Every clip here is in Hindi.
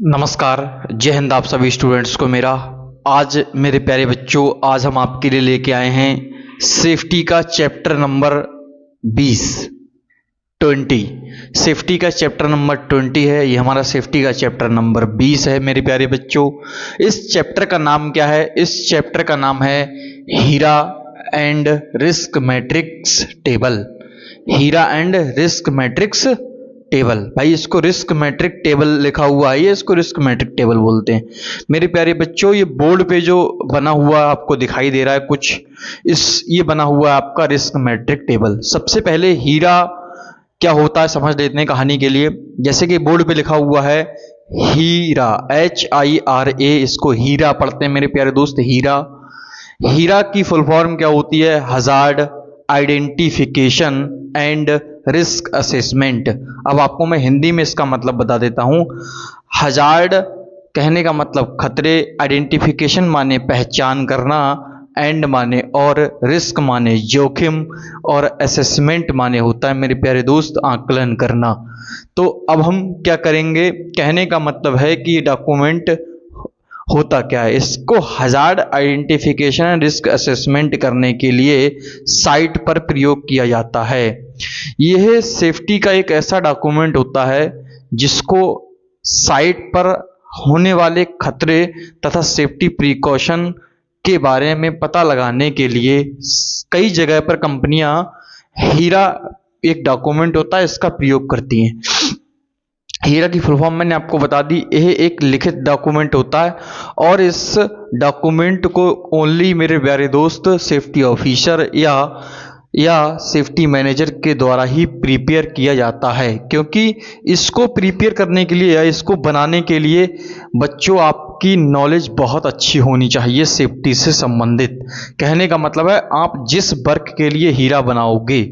नमस्कार, जय हिंद आप सभी स्टूडेंट्स को मेरा। आज मेरे प्यारे बच्चों, आज हम आपके लिए लेके आए हैं सेफ्टी का चैप्टर नंबर 20 सेफ्टी का चैप्टर नंबर 20 है। ये हमारा सेफ्टी का चैप्टर नंबर 20 है मेरे प्यारे बच्चों। इस चैप्टर का नाम क्या है? इस चैप्टर का नाम है HIRA and risk matrix table. HIRA and risk matrix table. भाई इसको रिस्क मैट्रिक टेबल लिखा हुआ है, ये इसको रिस्क मैट्रिक टेबल बोलते हैं मेरे प्यारे बच्चों। ये बोर्ड पे जो बना हुआ आपको दिखाई दे रहा है कुछ, ये बना हुआ है आपका रिस्क मैट्रिक टेबल। सबसे पहले हीरा क्या होता है समझ लेते हैं कहानी के लिए। जैसे कि बोर्ड पे लिखा हुआ है हीरा, HIRA, इसको हीरा पढ़ते हैं मेरे प्यारे दोस्त। हीरा, हीरा की फुल फॉर्म क्या होती है? Hazard identification and risk assessment. अब आपको मैं हिंदी में इसका मतलब बता देता हूं। हजार्ड कहने का मतलब खतरे, आइडेंटिफिकेशन माने पहचान करना, एंड माने और, रिस्क माने जोखिम, और असेसमेंट माने होता है मेरे प्यारे दोस्त आकलन करना। तो अब हम क्या करेंगे? कहने का मतलब है कि ये डॉक्यूमेंट होता क्या है। इसको hazard identification and risk assessment करने के लिए साइट पर प्रयोग किया जाता है। यह सेफ्टी का एक ऐसा डॉक्यूमेंट होता है जिसको साइट पर होने वाले खतरे तथा सेफ्टी प्रिकॉशन के बारे में पता लगाने के लिए कई जगह पर कंपनियां हीरा एक डॉक्यूमेंट होता है इसका प्रयोग करती हैं। हीरा की फुल फॉर्म मैंने आपको बता दी। यह एक लिखित डॉक्यूमेंट होता है और इस डॉक्यूमेंट को ओनली मेरे प्यारे दोस्त सेफ्टी ऑफिसर या सेफ्टी मैनेजर के द्वारा ही प्रिपेयर किया जाता है, क्योंकि इसको प्रिपेयर करने के लिए या इसको बनाने के लिए बच्चों आपकी नॉलेज बहुत अच्छी होनी चाहिए सेफ्टी से संबंधित। कहने का मतलब है आप जिस वर्क के लिए हीरा बनाओगे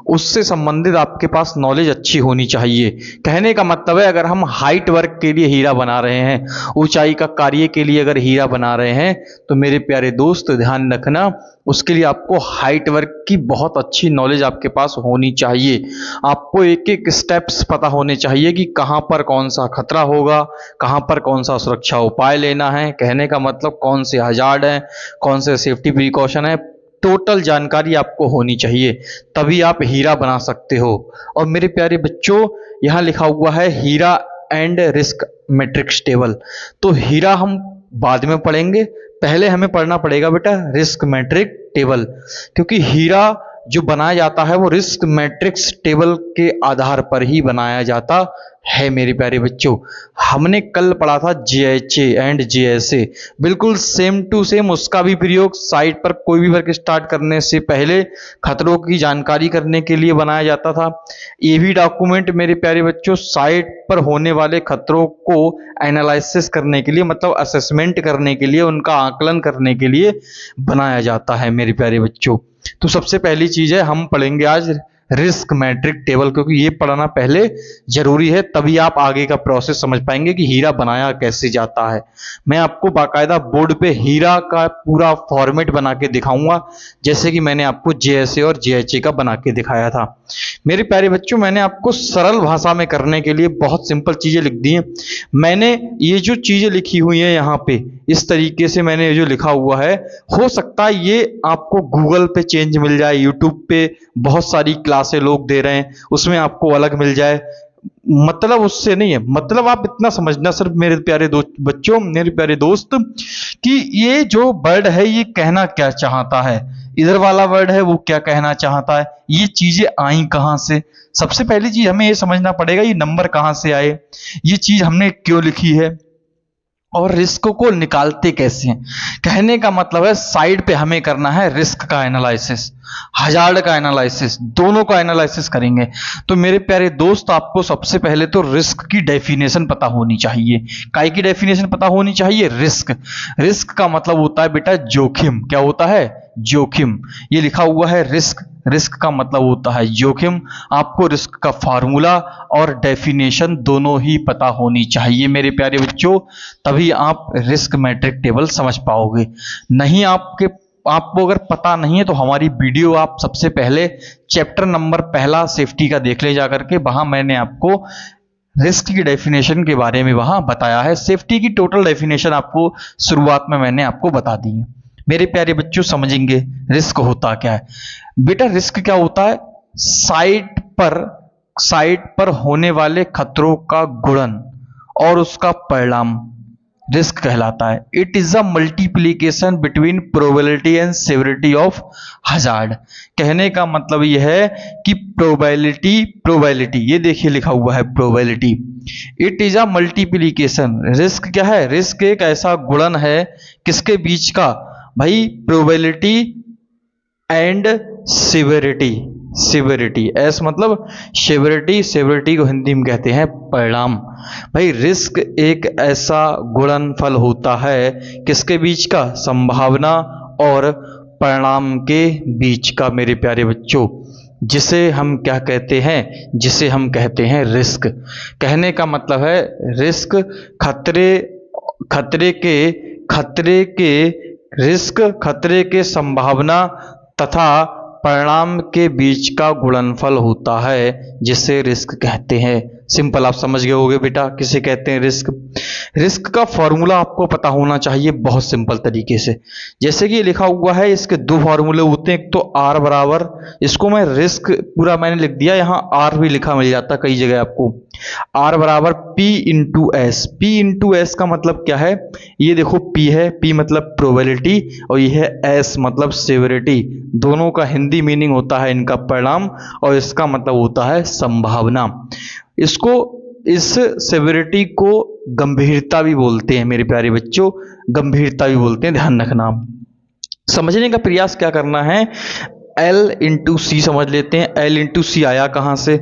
उससे संबंधित आपके पास नॉलेज अच्छी होनी चाहिए। कहने का मतलब है अगर हम हाइट वर्क के लिए हीरा बना रहे हैं, ऊंचाई का कार्य के लिए अगर हीरा बना रहे हैं, तो मेरे प्यारे दोस्त ध्यान रखना उसके लिए आपको हाइट वर्क की बहुत अच्छी नॉलेज आपके पास होनी चाहिए। आपको एक एक स्टेप्स पता होने चाहिए कि कहां पर कौन सा खतरा होगा, कहां पर कौन सा सुरक्षा उपाय लेना है। कहने का मतलब कौन से हजार्ड हैं, कौन से सेफ्टी प्रिकॉशन है, टोटल जानकारी आपको होनी चाहिए, तभी आप हीरा बना सकते हो। और मेरे प्यारे बच्चों यहां लिखा हुआ है HIRA and risk matrix table. तो हीरा हम बाद में पढ़ेंगे, पहले हमें पढ़ना पड़ेगा बेटा रिस्क मैट्रिक टेबल, क्योंकि हीरा जो बनाया जाता है वो रिस्क मैट्रिक्स टेबल के आधार पर ही बनाया जाता है मेरे प्यारे बच्चों। हमने कल पढ़ा था JHA एंड JSA, बिल्कुल सेम टू सेम उसका भी प्रयोग साइट पर कोई भी वर्क स्टार्ट करने से पहले खतरों की जानकारी करने के लिए बनाया जाता था। ये भी डॉक्यूमेंट मेरे प्यारे बच्चों साइट पर होने वाले खतरों को एनालिसिस करने के लिए, मतलब असेसमेंट करने के लिए, उनका आकलन करने के लिए बनाया जाता है मेरे प्यारे बच्चों। तो सबसे पहली चीज है हम पढ़ेंगे आज रिस्क मैट्रिक टेबल, क्योंकि ये पढ़ना पहले जरूरी है, तभी आप आगे का प्रोसेस समझ पाएंगे कि हीरा बनाया कैसे जाता है। मैं आपको बाकायदा बोर्ड पे हीरा का पूरा फॉर्मेट बना के दिखाऊंगा, जैसे कि मैंने आपको JSA और JHA का बना के दिखाया था। मेरे प्यारे बच्चों मैंने आपको सरल भाषा में करने के लिए बहुत सिंपल चीजें लिख दी हैं। मैंने ये जो चीजें लिखी हुई हैं यहाँ पे इस तरीके से मैंने जो लिखा हुआ है, हो सकता है ये आपको गूगल पे चेंज मिल जाए, यूट्यूब पे बहुत सारी क्लासें लोग दे रहे हैं उसमें आपको अलग मिल जाए, मतलब उससे नहीं है। मतलब आप इतना समझना सिर्फ मेरे प्यारे बच्चों, मेरे प्यारे दोस्त, कि ये जो वर्ड है ये कहना क्या चाहता है, इधर वाला वर्ड है वो क्या कहना चाहता है, ये चीजें आई कहां से। सबसे पहली चीज हमें ये समझना पड़ेगा ये नंबर कहां से आए, ये चीज हमने क्यों लिखी है, और रिस्क को निकालते कैसे हैं। कहने का मतलब है साइड पे हमें करना है रिस्क का एनालिसिस, हजार्ड का एनालिसिस, दोनों का एनालिसिस करेंगे। तो मेरे प्यारे दोस्त आपको सबसे पहले तो रिस्क की डेफिनेशन पता होनी चाहिए। काय की डेफिनेशन पता होनी चाहिए? रिस्क। रिस्क का मतलब होता है बेटा जोखिम। क्या होता है? जोखिम। ये लिखा हुआ है रिस्क, रिस्क का मतलब होता है जोखिम। आपको रिस्क का फार्मूला और डेफिनेशन दोनों ही पता होनी चाहिए मेरे प्यारे बच्चों, तभी आप रिस्क मैट्रिक टेबल समझ पाओगे। नहीं आपको अगर पता नहीं है तो हमारी वीडियो आप सबसे पहले चैप्टर नंबर पहला सेफ्टी का देख ले जाकर के, वहां मैंने आपको रिस्क की डेफिनेशन के बारे में वहां बताया है। सेफ्टी की टोटल डेफिनेशन आपको शुरुआत में मैंने आपको बता दी है। मेरे प्यारे बच्चों समझेंगे रिस्क होता क्या है। बेटा रिस्क क्या होता है? साइट पर होने वाले खतरों का गुणन और उसका परिणाम रिस्क कहलाता है। It is a multiplication between probability and severity of hazard. कहने का मतलब यह है कि प्रोबेबिलिटी ये देखिए लिखा हुआ है probability. It is a multiplication. Risk क्या है? रिस्क एक ऐसा गुणन है किसके बीच का? भाई प्रोबेबिलिटी एंड सिविरिटी एस मतलब सेवरिटी को हिंदी में कहते हैं परिणाम। भाई रिस्क एक ऐसा गुणनफल होता है किसके बीच का? संभावना और परिणाम के बीच का मेरे प्यारे बच्चों, जिसे हम क्या कहते हैं? जिसे हम कहते हैं रिस्क। कहने का मतलब है रिस्क खतरे के संभावना तथा परिणाम के बीच का गुणनफल होता है जिसे रिस्क कहते हैं। सिंपल आप समझ गए होंगे बेटा किसे कहते हैं रिस्क। रिस्क का फॉर्मूला आपको पता होना चाहिए बहुत सिंपल तरीके से। जैसे कि लिखा हुआ है, इसके दो फॉर्मूले होते हैं। एक तो आर बराबर, इसको मैं रिस्क पूरा मैंने लिख दिया, यहाँ आर भी लिखा मिल जाता कई जगह आपको। आर बराबर P into S. P into S का मतलब क्या है? ये देखो पी है, पी मतलब प्रोबेबिलिटी और ये है एस मतलब सेवरिटी। दोनों का हिंदी मीनिंग होता है इनका परिणाम और इसका मतलब होता है संभावना। इस सेवरिटी को गंभीरता भी बोलते हैं मेरे प्यारे बच्चों, गंभीरता भी बोलते हैं, ध्यान रखना। समझने का प्रयास क्या करना है, L इंटू सी समझ लेते हैं। L इंटू सी आया कहाँ से?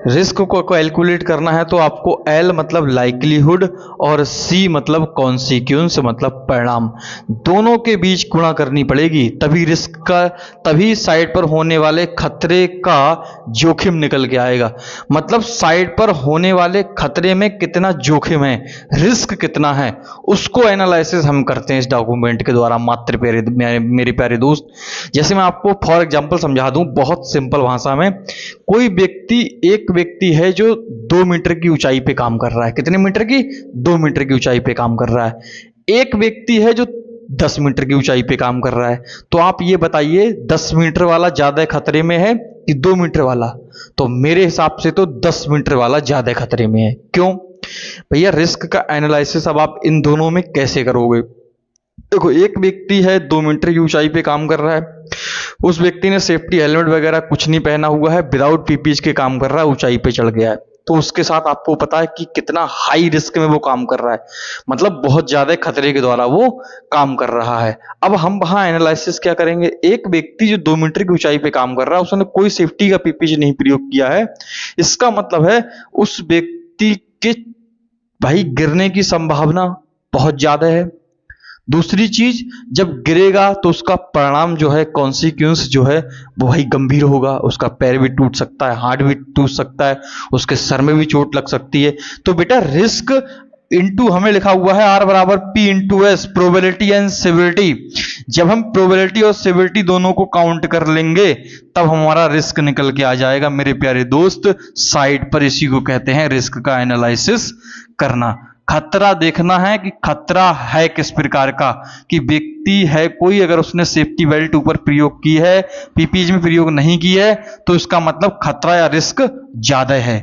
रिस्क को कैलकुलेट करना है तो आपको L मतलब लाइक्लीहुड और C मतलब कॉन्सिक्वेंस मतलब परिणाम, दोनों के बीच गुणा करनी पड़ेगी, तभी साइड पर होने वाले खतरे का जोखिम निकल के आएगा। मतलब साइड पर होने वाले खतरे में कितना जोखिम है, रिस्क कितना है, उसको एनालिसिस हम करते हैं इस डॉक्यूमेंट के द्वारा मेरे प्यारे दोस्त। जैसे मैं आपको फॉर एग्जाम्पल समझा दूं बहुत सिंपल भाषा में। एक व्यक्ति है जो 2 मीटर की ऊंचाई पे काम कर रहा है। कितने मीटर की? 2 मीटर की ऊंचाई पे काम कर रहा है। एक व्यक्ति है जो 10 मीटर की ऊंचाई पे काम कर रहा है। तो आप ये बताइए 10 मीटर वाला ज्यादा खतरे में है कि 2 मीटर वाला? तो मेरे हिसाब से तो 10 मीटर वाला ज्यादा खतरे में है। क्यों भैया? रिस्क का एनालिसिस अब आप इन दोनों में कैसे करोगे? देखो एक व्यक्ति है 2 मीटर की ऊंचाई पे काम कर रहा है, उस व्यक्ति ने सेफ्टी हेलमेट वगैरह कुछ नहीं पहना हुआ है, विदाउट पीपीई के काम कर रहा है, ऊंचाई पे चढ़ गया है। तो उसके साथ आपको पता है कि कितना हाई रिस्क में वो काम कर रहा है, मतलब बहुत ज्यादा खतरे के द्वारा वो काम कर रहा है। अब हम वहां एनालिसिस क्या करेंगे, एक व्यक्ति जो 2 मीटर की ऊंचाई पे काम कर रहा है उसने कोई सेफ्टी का पीपीई नहीं प्रयोग किया है, इसका मतलब है उस व्यक्ति के भाई गिरने की संभावना बहुत ज्यादा है। दूसरी चीज, जब गिरेगा तो उसका परिणाम जो है, कॉन्सिक्वेंस जो है वो भाई गंभीर होगा। उसका पैर भी टूट सकता है, हाथ भी टूट सकता है, उसके सर में भी चोट लग सकती है। तो बेटा रिस्क इंटू हमें लिखा हुआ है आर बराबर P into S, probability and severity. जब हम प्रोबेबिलिटी और सिविरिटी दोनों को काउंट कर लेंगे तब हमारा रिस्क निकल के आ जाएगा मेरे प्यारे दोस्त साइड पर। इसी को कहते हैं रिस्क का एनालिसिस करना। खतरा देखना है कि खतरा है किस प्रकार का, कि व्यक्ति है कोई अगर उसने सेफ्टी बेल्ट ऊपर प्रयोग की है, पीपीई में प्रयोग नहीं की है, तो इसका मतलब खतरा या रिस्क ज्यादा है।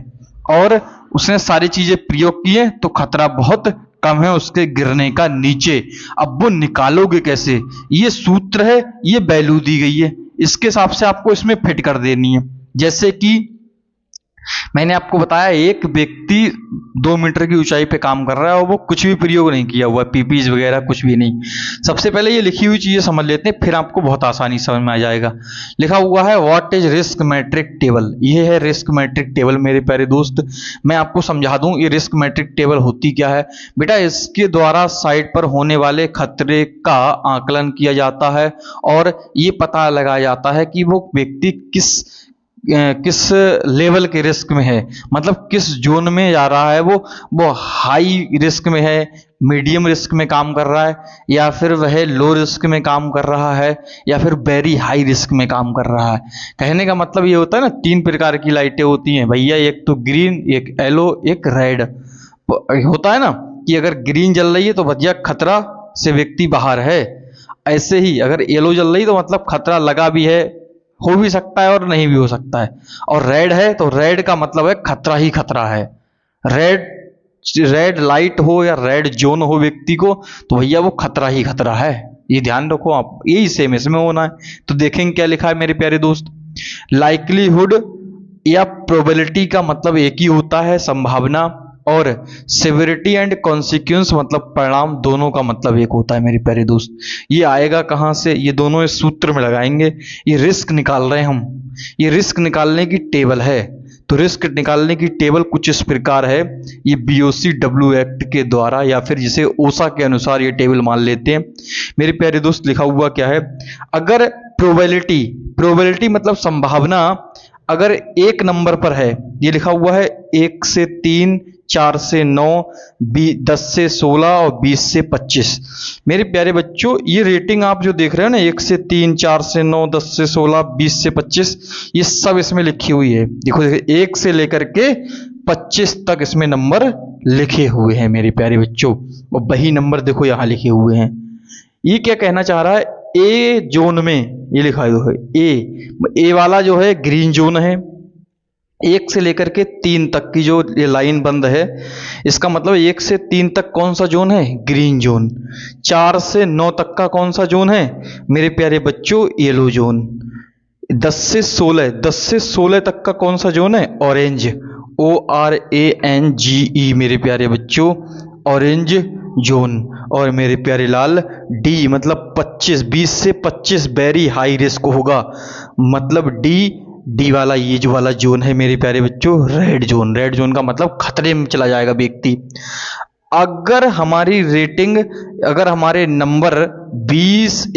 और उसने सारी चीजें प्रयोग की है तो खतरा बहुत कम है उसके गिरने का नीचे। अब वो निकालोगे कैसे? ये सूत्र है, ये वैल्यू दी गई है, इसके हिसाब से आपको इसमें फिट कर देनी है। जैसे कि मैंने आपको बताया एक व्यक्ति 2 मीटर की ऊंचाई पे काम कर रहा है और वो कुछ भी प्रयोग नहीं किया हुआ, पीपीई वगैरह कुछ भी नहीं। सबसे पहले ये लिखी हुई चीजें समझ लेते हैं, फिर आपको बहुत आसानी समझ में आ जाएगा। लिखा हुआ है what is risk matrix table. ये है रिस्क मैट्रिक टेबल मेरे प्यारे दोस्त। मैं आपको समझा दूं ये रिस्क मैट्रिक टेबल होती क्या है। बेटा इसके द्वारा साइट पर होने वाले खतरे का आकलन किया जाता है और ये पता लगाया जाता है कि वो व्यक्ति किस लेवल के रिस्क में है, मतलब किस जोन में जा रहा है, वो हाई रिस्क में है, मीडियम रिस्क में काम कर रहा है, या फिर वह लो रिस्क में काम कर रहा है, या फिर वेरी हाई रिस्क में काम कर रहा है। कहने का मतलब ये होता है ना, 3 प्रकार की लाइटें होती हैं भैया, एक तो ग्रीन, एक येलो, एक रेड। होता है ना कि अगर ग्रीन जल रही है तो भैया खतरा से व्यक्ति बाहर है, ऐसे ही अगर येलो जल रही तो मतलब खतरा लगा भी है, हो भी सकता है और नहीं भी हो सकता है, और रेड है तो रेड का मतलब है खतरा ही खतरा है। रेड लाइट हो या रेड जोन हो व्यक्ति को तो भैया वो खतरा ही खतरा है, ये ध्यान रखो आप, यही सेम इसमें होना है। तो देखेंगे क्या लिखा है मेरे प्यारे दोस्त। लाइक्लीहुड या प्रोबेबिलिटी का मतलब एक ही होता है, संभावना, और सिविरिटी एंड कॉन्सिक्वेंस मतलब परिणाम, दोनों का मतलब एक होता है मेरे प्यारे दोस्त। ये आएगा कहाँ से, ये दोनों इस सूत्र में लगाएंगे। ये रिस्क निकाल रहे हैं हम, ये रिस्क निकालने की टेबल है। तो रिस्क निकालने की टेबल कुछ इस प्रकार है, ये BOCW एक्ट के द्वारा, या फिर जिसे ओसा के अनुसार ये टेबल मान लेते हैं। मेरे प्यारे दोस्त लिखा हुआ क्या है, अगर प्रोबेबिलिटी मतलब संभावना अगर 1 नंबर पर है, ये लिखा हुआ है 1 से 3, 4 से 9, 10 से 16 और 20 से 25। मेरे प्यारे बच्चों, ये रेटिंग आप जो देख रहे हो ना, 1 से 3, 4 से 9, 10 से 16, 20 से 25, ये सब इसमें लिखी हुई है। देखो 1 से लेकर के 25 तक इसमें नंबर लिखे हुए हैं मेरे प्यारे बच्चों, और वही नंबर देखो यहाँ लिखे हुए हैं। ये क्या कहना चाह रहा है, ए जोन में ये लिखा है, ए वाला जो है ग्रीन जोन है, 1 से लेकर के 3 तक की जो ये लाइन बंद है, इसका मतलब 1 से 3 तक कौन सा जोन है, ग्रीन जोन। 4 से 9 तक का कौन सा जोन है मेरे प्यारे बच्चों, येलो जोन। 10 से 16 तक का कौन सा जोन है, ऑरेंज, ORANGE मेरे प्यारे बच्चों, ऑरेंज जोन। और मेरे प्यारे लाल डी मतलब 25, 20 से 25 वेरी हाई रिस्क होगा, मतलब डी वाला ये जो वाला जोन है मेरे प्यारे बच्चों, रेड जोन का मतलब खतरे में चला जाएगा व्यक्ति। अगर हमारी रेटिंग, अगर हमारे नंबर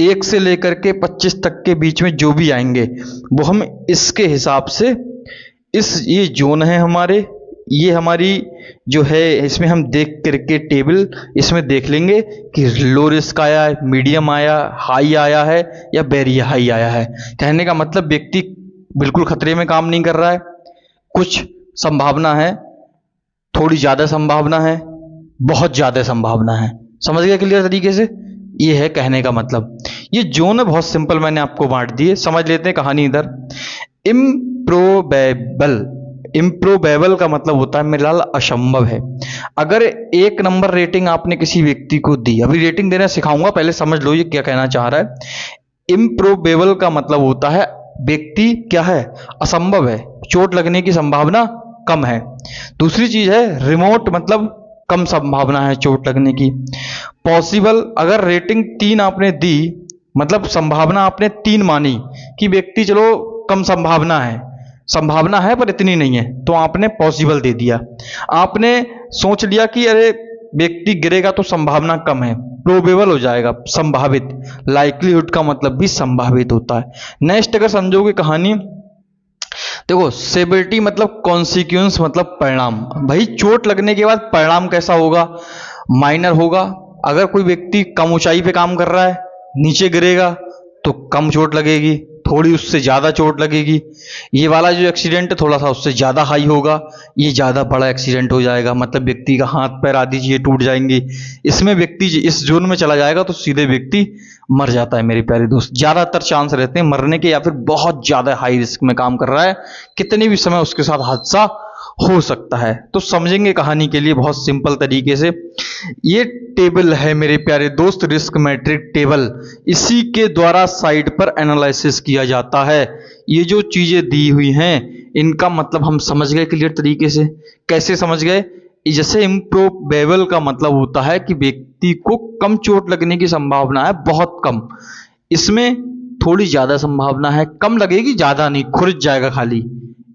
1 से लेकर के 25 तक के बीच में जो भी आएंगे, वो हम इसके हिसाब से, ये जोन है हमारे, ये हमारी जो है, इसमें हम देख करके टेबल इसमें देख लेंगे कि लो रिस्क आया है, मीडियम आया, हाई आया है, या वेरी हाई आया है। कहने का मतलब व्यक्ति बिल्कुल खतरे में काम नहीं कर रहा है, कुछ संभावना है, थोड़ी ज़्यादा संभावना है, बहुत ज़्यादा संभावना है। समझ गया क्लियर तरीके से, ये है कहने का मतलब। ये जोन है बहुत सिंपल, मैंने आपको बांट दिए, समझ लेते हैं कहानी इधर। इम्प्रोबेबल का मतलब होता है मेरे लाल असंभव है। अगर 1 नंबर रेटिंग आपने किसी व्यक्ति को दी, अभी रेटिंग देना सिखाऊंगा, पहले समझ लो ये क्या कहना चाह रहा है। इम्प्रोबेबल का मतलब होता है व्यक्ति क्या है, असंभव है, चोट लगने की संभावना कम है। दूसरी चीज है रिमोट, मतलब कम संभावना है चोट लगने की। पॉसिबल, अगर रेटिंग 3 आपने दी, मतलब संभावना आपने 3 मानी कि व्यक्ति चलो कम संभावना है पर इतनी नहीं है, तो आपने पॉसिबल दे दिया। आपने सोच लिया कि अरे व्यक्ति गिरेगा तो संभावना कम है, प्रोबेबल हो जाएगा, संभावित। लाइक्लीहुड का मतलब भी संभावित होता है। नेक्स्ट अगर समझोगे कहानी, देखो सेबिलिटी मतलब कॉन्सिक्वेंस मतलब परिणाम। भाई चोट लगने के बाद परिणाम कैसा होगा, माइनर होगा। अगर कोई व्यक्ति कम ऊंचाई पे काम कर रहा है, नीचे गिरेगा तो कम चोट लगेगी, थोड़ी उससे ज़्यादा चोट लगेगी। ये वाला जो एक्सीडेंट है थोड़ा सा उससे ज़्यादा हाई होगा, ये ज़्यादा बड़ा एक्सीडेंट हो जाएगा, मतलब व्यक्ति का हाथ पैर आदि चीज़ें टूट जाएंगी। इसमें व्यक्ति इस जोन में चला जाएगा तो सीधे व्यक्ति मर जाता है मेरे प्यारे दोस्त। ज़्यादातर चांस रहते हैं मरने के, या फिर बहुत ज़्यादा हाई रिस्क में काम कर रहा है, कितने भी समय उसके साथ हादसा हो सकता है। तो समझेंगे कहानी के लिए बहुत सिंपल तरीके से। ये टेबल है मेरे प्यारे दोस्त, रिस्क मैट्रिक टेबल, इसी के द्वारा साइड पर एनालिसिस किया जाता है। ये जो चीजें दी हुई हैं इनका मतलब हम समझ गए क्लियर तरीके से। कैसे समझ गए, जैसे इम्प्रोबेबल का मतलब होता है कि व्यक्ति को कम चोट लगने की संभावना है, बहुत कम। इसमें थोड़ी ज्यादा संभावना है, कम लगेगी ज्यादा नहीं, खुरच जाएगा खाली।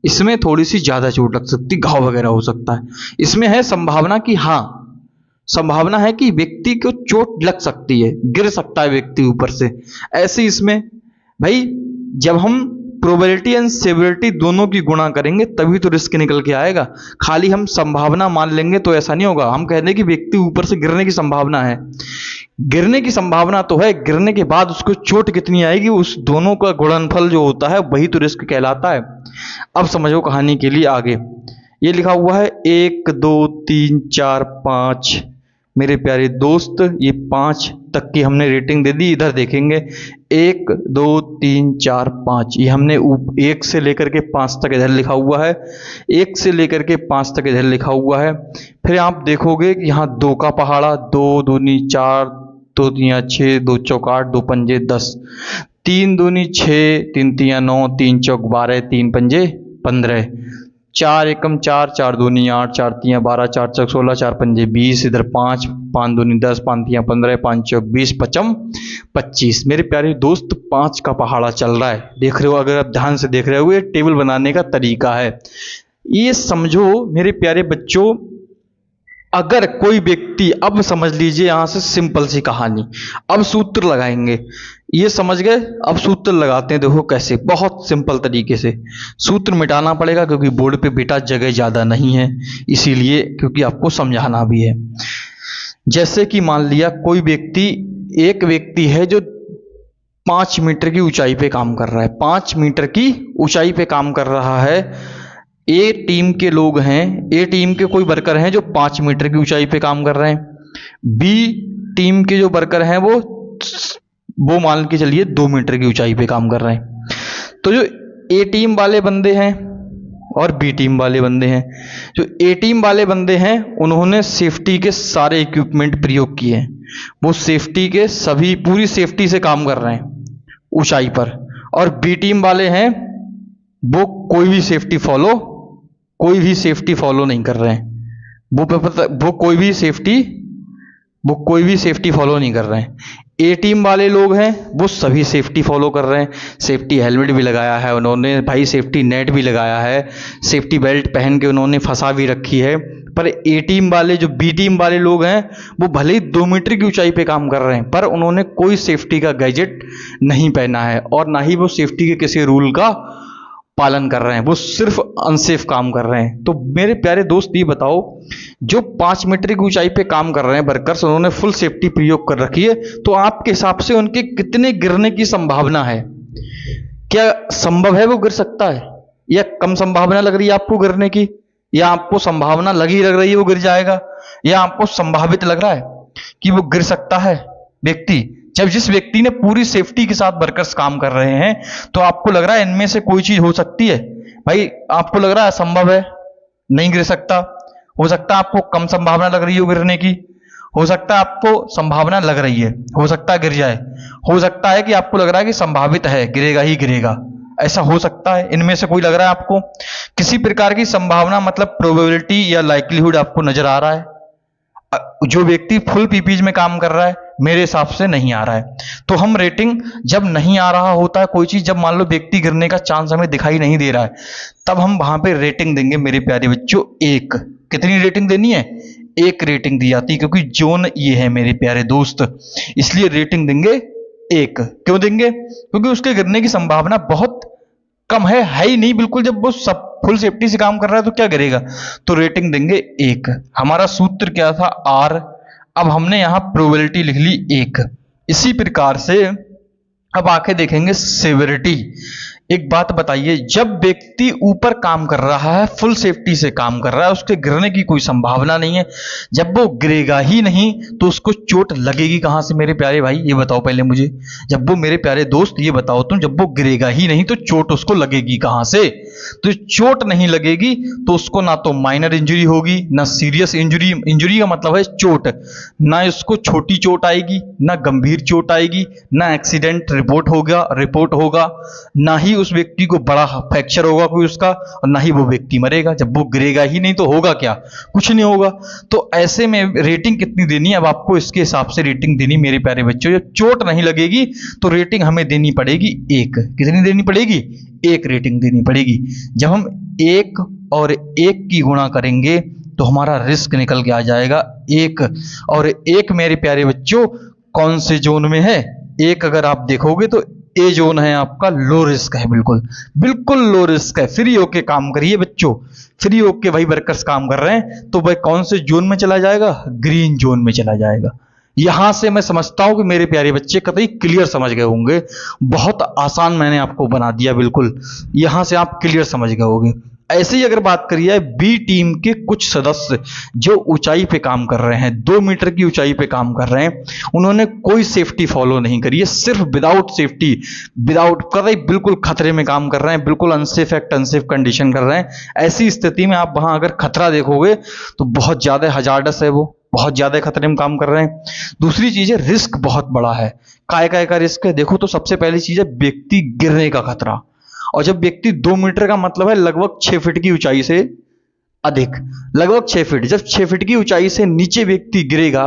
इसमें थोड़ी सी ज्यादा चोट लग सकती, घाव वगैरह हो सकता है। इसमें है संभावना कि हाँ, संभावना है कि व्यक्ति को चोट लग सकती है, गिर सकता है व्यक्ति ऊपर से। ऐसे इसमें भाई जब हम प्रोबेबिलिटी एंड सेवरिटी दोनों की गुणा करेंगे तभी तो रिस्क निकल के आएगा। खाली हम संभावना मान लेंगे तो ऐसा नहीं होगा। हम कहते हैं कि व्यक्ति ऊपर से गिरने की संभावना है, गिरने की संभावना तो है, गिरने के बाद उसको चोट कितनी आएगी, उस दोनों का गुणनफल जो होता है वही तो रिस्क कहलाता है। अब समझो कहानी के लिए आगे। ये लिखा हुआ है 1 2 3 4 5। मेरे प्यारे दोस्त, ये 5 तक की हमने रेटिंग दे दी। इधर देखेंगे 1 2 3 4 5, ये हमने 1 से लेकर के 5 तक इधर लिखा हुआ है, 1 से लेकर के 5 तक इधर लिखा हुआ है। फिर आप देखोगे कि यहाँ 2 का पहाड़ा, 2 दूनी 4, 2 तिया 6, 2 चौक 8, 2 पंजे 10, 3 दूनी 6, 3 तिया 9, 3 चौक 12, 3 पंजे 15, 4 एकम 4, 4 दूनी 8, 4 तिया 12, 4 चौक 16, 4 पंजे 20, इधर 5, 5 दूनी 10, 5 तिया 15, 5 चौक 20, 5 25। मेरे प्यारे दोस्त 5 का पहाड़ा चल रहा है, देख रहे हो, अगर आप ध्यान से देख रहे हो, ये टेबल बनाने का तरीका है। ये समझो मेरे प्यारे बच्चों, अगर कोई व्यक्ति, अब समझ लीजिए यहां से सिंपल सी कहानी, अब सूत्र लगाएंगे। ये समझ गए, अब सूत्र लगाते हैं। देखो कैसे, बहुत सिंपल तरीके से सूत्र मिटाना पड़ेगा क्योंकि बोर्ड पे बेटा जगह ज़्यादा नहीं है, इसीलिए, क्योंकि आपको समझाना भी है। जैसे कि मान लिया कोई व्यक्ति, एक व्यक्ति है जो 5 मीटर की ऊंचाई पे काम कर रहा है, 5 मीटर की ऊंचाई पे काम कर रहा है। ए टीम के लोग हैं, ए टीम के कोई वर्कर हैं जो 5 मीटर की ऊंचाई पे काम कर रहे हैं। बी टीम के जो वर्कर हैं वो मान के चलिए 2 मीटर की ऊंचाई पे काम कर रहे हैं। तो जो ए टीम वाले बंदे हैं और बी टीम वाले बंदे हैं, जो ए टीम वाले बंदे हैं उन्होंने सेफ्टी के सारे इक्विपमेंट प्रयोग किए हैं, वो सेफ्टी के सभी, पूरी सेफ्टी से काम कर रहे हैं ऊंचाई पर। और बी टीम वाले हैं वो कोई भी सेफ्टी फॉलो नहीं कर रहे हैं, वो कोई भी सेफ्टी फॉलो नहीं कर रहे हैं। ए टीम वाले लोग हैं वो सभी सेफ्टी फॉलो कर रहे हैं, सेफ्टी हेलमेट भी लगाया है उन्होंने, भाई सेफ्टी नेट भी लगाया है, सेफ्टी बेल्ट पहन के उन्होंने फंसा भी रखी है। पर ए टीम वाले, जो बी टीम वाले लोग हैं, वो भले ही 2 मीटर की ऊंचाई पे काम कर रहे हैं पर उन्होंने कोई सेफ्टी का गैजेट नहीं पहना है और ना ही वो सेफ्टी के किसी रूल का पालन कर रहे हैं, वो सिर्फ अनसेफ काम कर रहे हैं। तो मेरे प्यारे दोस्त, ये बताओ, जो 5 मीटर की ऊंचाई पे काम कर रहे हैं वर्कर्स, उन्होंने फुल सेफ्टी प्रयोग कर रखी है, तो आपके हिसाब से उनके कितने गिरने की संभावना है? क्या संभव है वो गिर सकता है, या कम संभावना लग रही है आपको गिरने की, या आपको संभावना लग रही है वो गिर जाएगा, या आपको संभावित लग रहा है कि वो गिर सकता है व्यक्ति? जब जिस व्यक्ति ने पूरी सेफ्टी के साथ वर्कर्स काम कर रहे हैं, तो आपको लग रहा है इनमें से कोई चीज हो सकती है? भाई आपको लग रहा है असंभव है, नहीं गिर सकता? हो सकता है आपको कम संभावना लग रही हो गिरने की, हो सकता है आपको संभावना लग रही है, हो सकता है गिर जाए, हो सकता है कि आपको लग रहा है कि संभावित है, गिरेगा ही गिरेगा, ऐसा हो सकता है। इनमें से कोई लग रहा है आपको किसी प्रकार की संभावना, मतलब प्रोबेबिलिटी या लाइक्लीहुड आपको नजर आ रहा है? जो व्यक्ति फुल पीपीज में काम कर रहा है, मेरे हिसाब से नहीं आ रहा है। तो हम रेटिंग, जब नहीं आ रहा होता है कोई चीज, जब मान लो व्यक्ति गिरने का चांस हमें दिखाई नहीं दे रहा है, तब हम वहां पे रेटिंग देंगे मेरे प्यारे बच्चों 1। कितनी रेटिंग देनी है? 1 रेटिंग दी जाती है, क्योंकि जोन ये है मेरे प्यारे दोस्त, इसलिए रेटिंग देंगे 1। क्यों देंगे? क्योंकि उसके गिरने की संभावना बहुत कम है ही नहीं बिल्कुल। जब वो सब फुल सेफ्टी से काम कर रहा है तो क्या करेगा? तो रेटिंग देंगे 1। हमारा सूत्र क्या था? R। अब हमने यहां प्रोबेबिलिटी लिख ली 1। इसी प्रकार से अब आके देखेंगे सेवेरिटी। एक बात बताइए, जब व्यक्ति ऊपर काम कर रहा है, फुल सेफ्टी से काम कर रहा है, उसके गिरने की कोई संभावना नहीं है, जब वो गिरेगा ही नहीं तो उसको चोट लगेगी कहां से मेरे प्यारे भाई? ये बताओ पहले मुझे। जब वो, मेरे प्यारे दोस्त ये बताओ तुम, जब वो गिरेगा ही नहीं तो चोट उसको लगेगी कहां से? तो चोट नहीं लगेगी तो उसको ना तो माइनर इंजरी होगी, ना सीरियस इंजरी, इंजरी का मतलब है चोट, ना उसको छोटी चोट आएगी, ना गंभीर चोट आएगी, ना एक्सीडेंट रिपोर्ट होगा, ना ही उस व्यक्ति को बड़ा फ्रैक्चर होगा कोई उसका, और ना ही वो व्यक्ति मरेगा। जब वो गिरेगा ही नहीं तो होगा क्या? कुछ नहीं होगा। तो ऐसे में रेटिंग कितनी देनी है? अब आपको इसके हिसाब से रेटिंग देनी मेरे प्यारे बच्चों। जब चोट नहीं लगेगी तो रेटिंग हमें देनी पड़ेगी 1। कितनी देनी पड़ेगी? 1 रेटिंग देनी पड़ेगी। जब हम 1 और 1 की गुणा करेंगे तो हमारा रिस्क निकल के आ जाएगा 1। और 1 मेरे प्यारे बच्चों कौन से जोन में है? 1 अगर आप देखोगे तो ए जोन है आपका लो रिस्क है, बिल्कुल बिल्कुल लो रिस्क है। फ्री होके काम करिए बच्चों, फ्री होके भाई वर्कर्स काम कर रहे हैं तो भाई कौन से जोन में चला जाएगा, ग्रीन जोन में चला जाएगा। यहां से मैं समझता हूं कि मेरे प्यारे बच्चे कतई क्लियर समझ गए होंगे, बहुत आसान मैंने आपको बना दिया, बिल्कुल यहां से आप क्लियर समझ गए होंगे। ऐसे ही अगर बात करिए बी टीम के कुछ सदस्य जो ऊंचाई पे काम कर रहे हैं, 2 मीटर की ऊंचाई पे काम कर रहे हैं, उन्होंने कोई सेफ्टी फॉलो नहीं करी है, सिर्फ विदाउट सेफ्टी, विदाउट कतई बिल्कुल खतरे में काम कर रहे हैं, बिल्कुल अनसेफ एक्ट अनसेफ कंडीशन कर रहे हैं। ऐसी स्थिति में आप वहां अगर खतरा देखोगे तो बहुत ज्यादा हजार्डस है, वो बहुत ज्यादा खतरे में काम कर रहे हैं। दूसरी चीज है रिस्क बहुत बड़ा है। काय का रिस्क है देखो तो सबसे पहली चीज है व्यक्ति गिरने का खतरा। और जब व्यक्ति 2 मीटर का मतलब है लगभग 6 फीट की ऊंचाई से अधिक, लगभग 6 फीट, जब 6 फीट की ऊंचाई से नीचे व्यक्ति गिरेगा,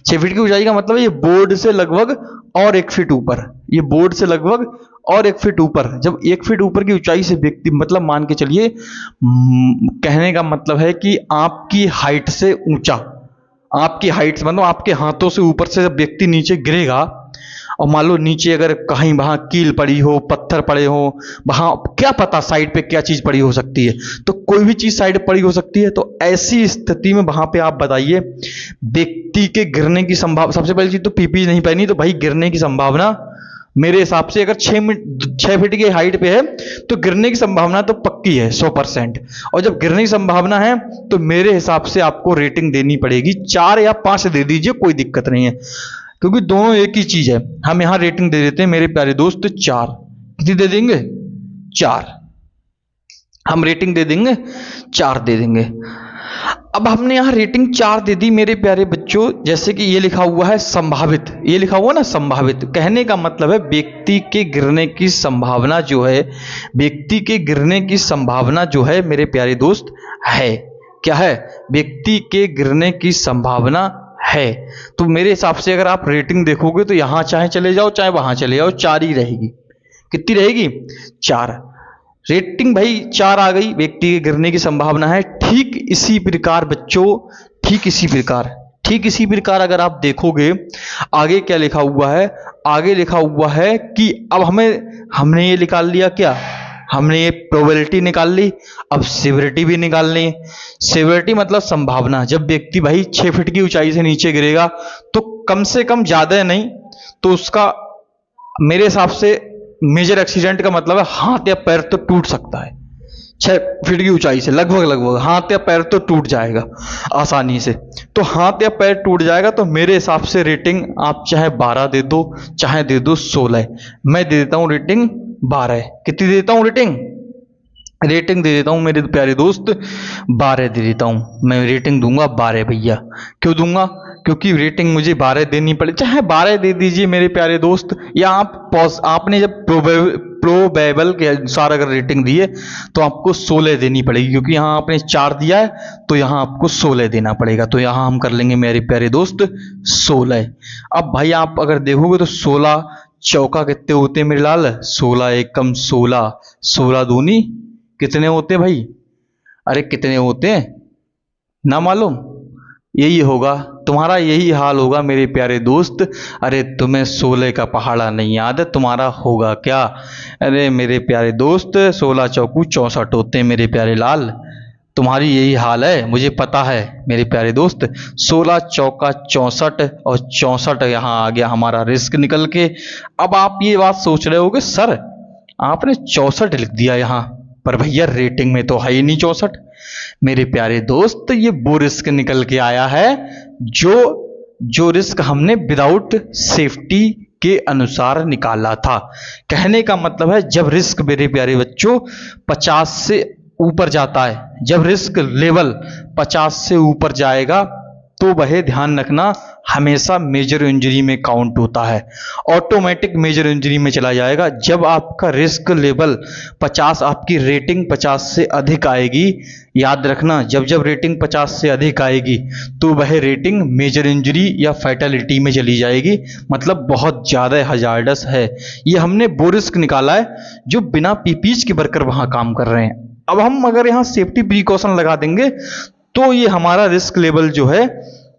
6 फीट की ऊंचाई का मतलब है ये बोर्ड से लगभग और 1 फीट ऊपर, ये बोर्ड से लगभग और 1 फीट ऊपर, जब 1 फीट ऊपर की ऊंचाई से व्यक्ति, मतलब मान के चलिए, कहने का मतलब है कि आपकी हाइट से ऊंचा, आपकी हाइट मतलब आपके हाथों से ऊपर से जब व्यक्ति नीचे गिरेगा, और मान लो नीचे अगर कहीं वहां कील पड़ी हो, पत्थर पड़े हो, वहां क्या पता साइड पे क्या चीज पड़ी हो सकती है, तो कोई भी चीज साइड पड़ी हो सकती है। तो ऐसी स्थिति में वहां पे आप बताइए व्यक्ति के गिरने की संभावना, सबसे पहली चीज तो पीपी नहीं पहनी, तो भाई गिरने की संभावना मेरे हिसाब से अगर 6 फीट की हाइट पे है तो गिरने की संभावना तो पक्की है 100%। और जब गिरने की संभावना है तो मेरे हिसाब से आपको रेटिंग देनी पड़ेगी 4 या 5 दे दीजिए, कोई दिक्कत नहीं है, क्योंकि दोनों एक ही चीज है। हम यहां रेटिंग दे देते हैं मेरे प्यारे दोस्त 4। कितनी दे देंगे, 4, हम रेटिंग दे देंगे 4 दे देंगे। अब हमने यहां रेटिंग 4 दे दी मेरे प्यारे बच्चों, जैसे कि ये लिखा हुआ है संभावित, ये लिखा हुआ ना संभावित, कहने का मतलब है व्यक्ति के गिरने की संभावना जो है, व्यक्ति के गिरने की संभावना जो है मेरे प्यारे दोस्त है, क्या है, व्यक्ति के गिरने की संभावना है। तो मेरे हिसाब से अगर आप रेटिंग देखोगे तो यहां चाहे चले जाओ चाहे वहां चले जाओ 4 ही रहेगी। कितनी रहेगी, 4। रेटिंग भाई 4 आ गई, व्यक्ति के गिरने की संभावना है। ठीक इसी प्रकार बच्चों, ठीक इसी प्रकार अगर आप देखोगे आगे क्या लिखा हुआ है, आगे लिखा हुआ है कि अब हमने ये निकाल लिया, क्या हमने ये प्रोबेबिलिटी निकाल ली, अब सिवियरिटी भी निकालनी है। सिवियरिटी मतलब संभावना, जब व्यक्ति भाई 6 फीट की ऊंचाई से नीचे गिरेगा तो कम से कम ज्यादा नहीं तो उसका मेरे हिसाब से मेजर एक्सीडेंट का मतलब है हाथ या पैर तो टूट सकता है। 6 फीट की ऊंचाई से लगभग हाथ या पैर तो टूट जाएगा आसानी से, तो हाथ या पैर टूट जाएगा। तो मेरे हिसाब से रेटिंग आप चाहे 12 दे दो चाहे दे दो 16, मैं दे देता हूं रेटिंग 12। कितनी देता हूं रेटिंग, रेटिंग दे देता हूं मेरे प्यारे दोस्त 12 दे देता हूं, मैं रेटिंग दूंगा 12 भैया। क्यों दूंगा, क्योंकि रेटिंग मुझे 12 देनी पड़े, चाहे 12 दे दीजिए मेरे प्यारे दोस्त, या आपने जब प्रोबेबल के अनुसार अगर रेटिंग दी है तो आपको 16 देनी पड़ेगी, क्योंकि यहाँ आपने 4 दिया है तो यहाँ आपको 16 देना पड़ेगा। तो यहाँ हम कर लेंगे मेरे प्यारे दोस्त 16। अब भाई आप अगर देखोगे तो 16 चौका कितने होते हैं मेरे लाल, 16 एकम 16, 16 दूनी कितने होते हैं भाई, अरे कितने होते हैं ना मालूम, यही होगा तुम्हारा, यही हाल होगा मेरे प्यारे दोस्त। अरे तुम्हें 16 का पहाड़ा नहीं याद है, तुम्हारा होगा क्या, अरे मेरे प्यारे दोस्त 16 चौकू 64 होते हैं मेरे प्यारे लाल, तुम्हारी यही हाल है, मुझे पता है मेरे प्यारे दोस्त। 16 चौका 64 और 64 यहाँ आ गया हमारा रिस्क निकल के। अब आप ये बात सोच रहे होगे सर आपने 64 लिख दिया यहाँ पर, भैया रेटिंग में तो है ही नहीं 64। मेरे प्यारे दोस्त ये वो रिस्क निकल के आया है जो रिस्क हमने विदाउट सेफ्टी के अनुसार निकाला था। कहने का मतलब है जब रिस्क मेरे प्यारे बच्चों 50 से ऊपर जाता है, जब रिस्क लेवल 50 से ऊपर जाएगा तो वह ध्यान रखना हमेशा मेजर इंजरी में काउंट होता है, ऑटोमेटिक मेजर इंजरी में चला जाएगा। जब आपका रिस्क लेवल 50, आपकी रेटिंग 50 से अधिक आएगी, याद रखना जब रेटिंग 50 से अधिक आएगी तो वह रेटिंग मेजर इंजरी या फैटेलिटी में चली जाएगी, मतलब बहुत ज़्यादा हजार्डस है। ये हमने वो रिस्क निकाला है जो बिना पीपीज के वर्कर वहाँ काम कर रहे हैं। अब हम अगर यहाँ सेफ्टी प्रिकॉशन लगा देंगे तो ये हमारा रिस्क लेवल जो है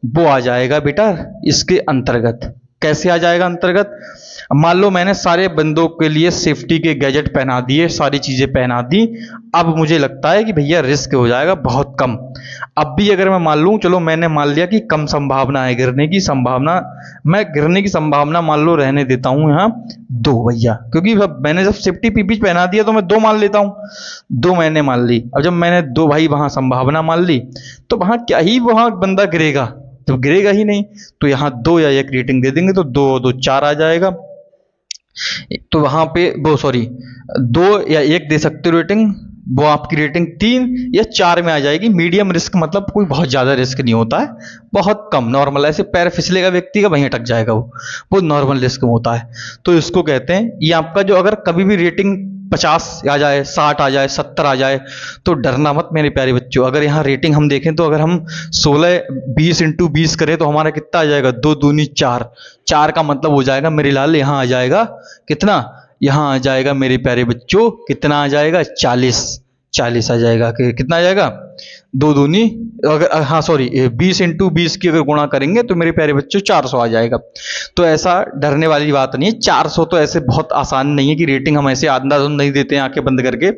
वो आ जाएगा बेटा इसके अंतर्गत। कैसे आ जाएगा अंतर्गत? मान लो मैंने सारे बंदों के लिए सेफ्टी के गैजेट पहना दिए, सारी चीज़ें पहना दी, अब मुझे लगता है कि भैया रिस्क हो जाएगा बहुत कम। अब भी अगर मैं मान लूँ, चलो मैंने मान लिया कि कम संभावना है गिरने की संभावना, मैं गिरने की संभावना मान लो रहने देता हूँ यहाँ 2 भैया, क्योंकि मैंने जब सेफ्टी पीपी पहना दिया तो मैं 2 मान लेता हूँ, 2 मैंने मान ली। अब जब मैंने 2 भाई वहाँ संभावना मान ली, तो वहाँ क्या ही वहाँ बंदा गिरेगा, तो गिरेगा ही नहीं। तो यहाँ 2 या 1 रेटिंग दे देंगे, तो 2 2 4 आ जाएगा। तो वहां पे वो सॉरी 2 या 1 दे सकते हो रेटिंग, वो आपकी रेटिंग 3 या 4 में आ जाएगी। मीडियम रिस्क मतलब कोई बहुत ज़्यादा रिस्क नहीं होता है, बहुत कम नॉर्मल, ऐसे पैर फिसलेगा व्यक्ति का वहीं अटक जाएगा, वो नॉर्मल रिस्क में होता है। तो इसको कहते हैं, ये आपका जो अगर कभी भी रेटिंग 50 आ जाए, 60 आ जाए, 70 आ जाए, तो डरना मत मेरे प्यारे बच्चों। अगर यहाँ रेटिंग हम देखें तो अगर हम 16 20 इंटू 20 करें तो हमारा कितना आ जाएगा, 2 दूनी 4, 4 का मतलब हो जाएगा मेरे लाल यहाँ आ जाएगा कितना, यहाँ आ जाएगा मेरे प्यारे बच्चों, कितना आ जाएगा 40, 40 आ जाएगा, कितना आ जाएगा 2 दूनी, अगर हाँ सॉरी 20 इंटू 20 की अगर गुणा करेंगे तो मेरे प्यारे बच्चों 400 आ जाएगा। तो ऐसा डरने वाली बात नहीं है। 400 तो ऐसे बहुत आसान नहीं है कि रेटिंग हम ऐसे अंदाज़ नहीं देते हैं आंखें बंद करके,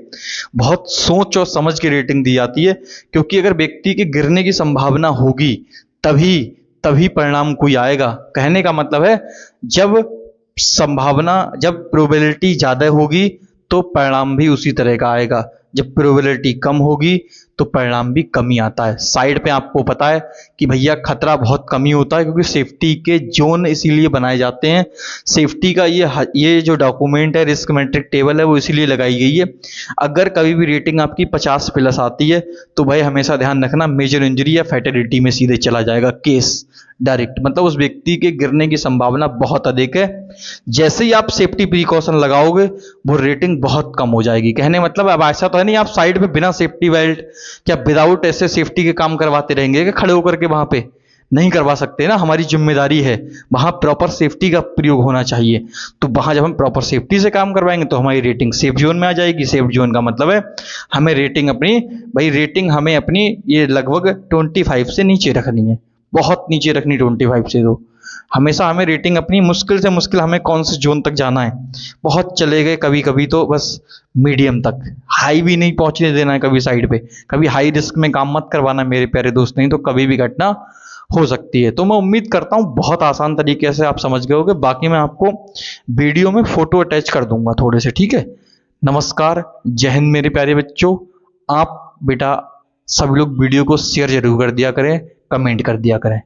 बहुत सोच और समझ के रेटिंग दी जाती है, क्योंकि अगर व्यक्ति के गिरने की संभावना होगी तभी तभी परिणाम कोई आएगा। कहने का मतलब है जब संभावना, जब प्रोबेबिलिटी ज़्यादा होगी तो परिणाम भी उसी तरह का आएगा, जब प्रोबेबिलिटी कम होगी तो परिणाम भी कम ही आता है। साइड पे आपको पता है कि भैया खतरा बहुत कम ही होता है, क्योंकि सेफ्टी के जोन इसीलिए बनाए जाते हैं। सेफ्टी का ये जो डॉक्यूमेंट है, रिस्क मैट्रिक टेबल है, वो इसीलिए लगाई गई है। अगर कभी भी रेटिंग आपकी 50 प्लस आती है तो भाई हमेशा ध्यान रखना मेजर इंजरी या फैटेलिटी में सीधे चला जाएगा केस डायरेक्ट, मतलब उस व्यक्ति के गिरने की संभावना बहुत अधिक है। जैसे ही आप सेफ्टी प्रिकॉशन लगाओगे वो रेटिंग बहुत कम हो जाएगी। कहने मतलब अब ऐसा तो है नहीं आप साइड पे बिना सेफ्टी बेल्ट क्या विदाउट ऐसे सेफ्टी के काम करवाते रहेंगे कि खड़े होकर के, वहां पे नहीं करवा सकते ना, हमारी जिम्मेदारी है, वहां प्रॉपर सेफ्टी का प्रयोग होना चाहिए। तो वहां जब हम प्रॉपर सेफ्टी से काम करवाएंगे तो हमारी रेटिंग सेफ जोन में आ जाएगी। सेफ जोन का मतलब है हमें रेटिंग अपनी, भाई रेटिंग हमें अपनी ये लगभग 25 से नीचे रखनी है, बहुत नीचे रखनी 25 से। तो हमेशा हमें रेटिंग अपनी मुश्किल से मुश्किल हमें कौन से जोन तक जाना है, बहुत चले गए कभी कभी तो बस मीडियम तक, हाई भी नहीं पहुंचने देना है कभी साइड पे, कभी हाई रिस्क में काम मत करवाना मेरे प्यारे दोस्त, नहीं तो कभी भी घटना हो सकती है। तो मैं उम्मीद करता हूँ बहुत आसान तरीके से आप समझ गए होगे। बाकी मैं आपको वीडियो में फोटो अटैच कर दूंगा थोड़े से, ठीक है। नमस्कार, जय हिंद मेरे प्यारे बच्चों। आप बेटा सभी लोग वीडियो को शेयर जरूर कर दिया करें, कमेंट कर दिया करें।